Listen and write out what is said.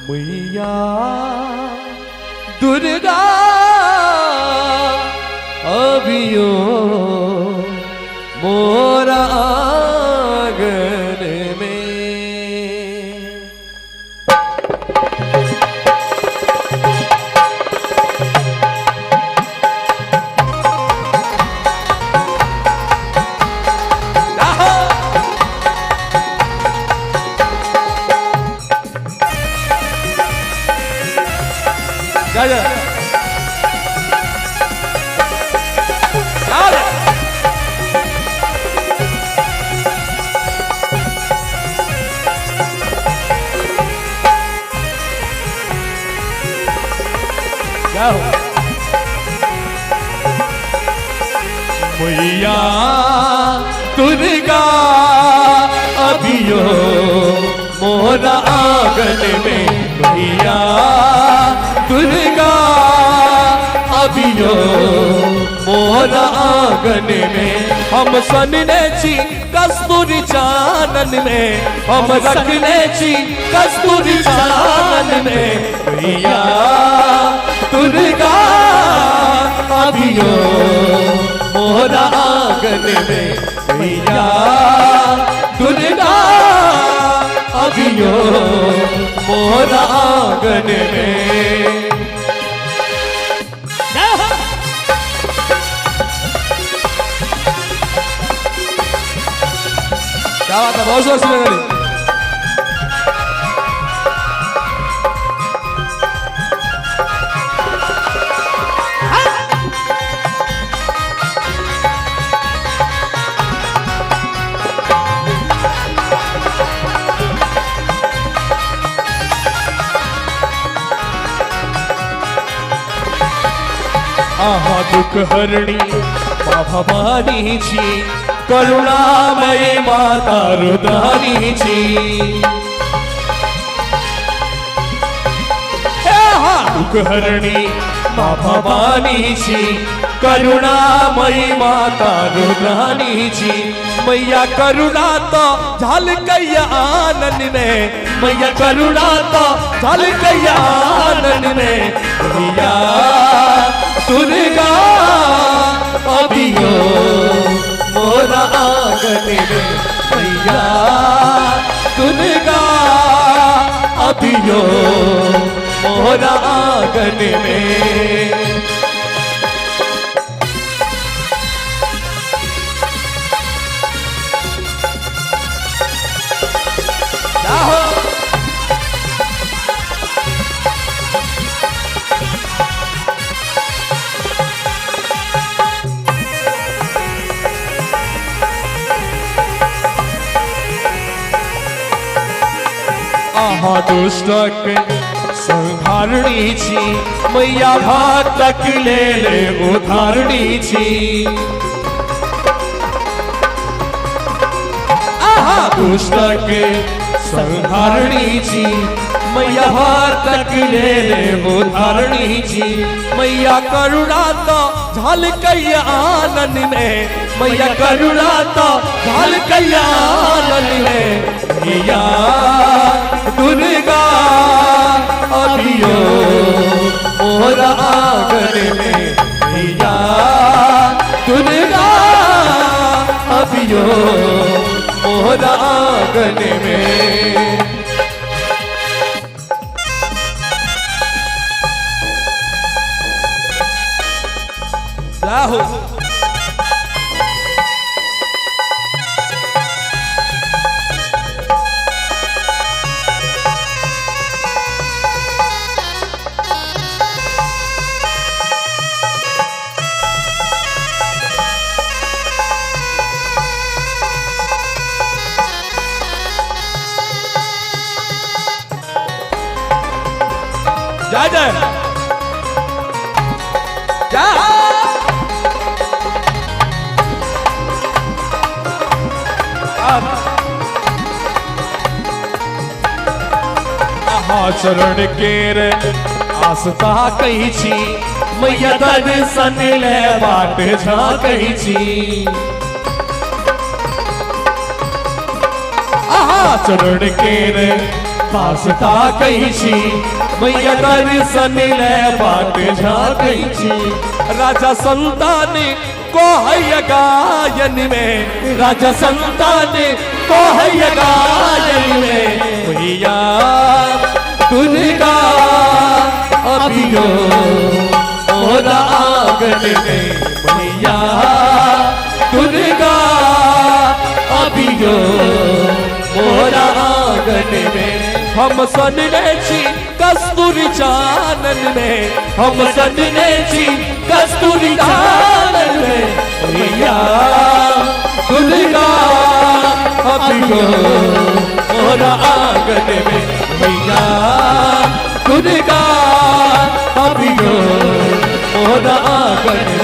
मैया दुर्गा अभियो मोरा आंगन में। जा जा मैया दुर्गा अभियो मोरा आंगन में। मैया दुर्गा अभियो मोरा आंगन में। हम सनने छी कस्तूरी चानन में, हम रखने छी कस्तूरी चानन में। मैया दुर्गा अभियो मोरा आंगन में। मैया दुर्गा अभियो मोरा आंगन में। क्या बात है, बहुत जोर आहा दुख हरणी माँ भवानी छी, करुणामयी माता रुद्राणी छी। आहा दुख हरणी माँ भवानी छी, करुणामयी माता रुद्राणी छी। मैया करुणा तो झलकैया आनन में, मैया करुणा तो झलकैया आनन में। मैया दुर्गा अभियो मोरा आंगन में। मैया दुर्गा अभियो मोरा आंगन में। आहा दुष्टक संहारणी छी, मैया भक्तक लेल उद्धारणी छी। आहा दुष्टक संहारणी छी, मैया भक्तक लेल उद्धारणी छी। मैया करुणा तो झलकैया आनन में, मैया करुणा तो झलकैया आनन में। मैया दुर्गा अभियो मोरा आंगन में। मैया दुर्गा अभियो मोरा आंगन में। राहुल जय जय जय। आहा चरण केर आस्था कही छी, मैया दर्शन ले बाट झाँकही छी। आहा चरण केर आस्था कैची मैया दर्शन ले बाट झाकैची राजा संतान को है गायन में राजा संतान को है गायन में मैया दुर्गा अभियो मोरा आंगन में मैया दुर्गा अभियो मोरा आंगन में हम सनने छी कस्तूरी चानन में हम सनने छी कस्तूरी चानन में मैया दुर्गा अभियो मोरा आंगन में मैया दुर्गा अभियो मोरा आंगन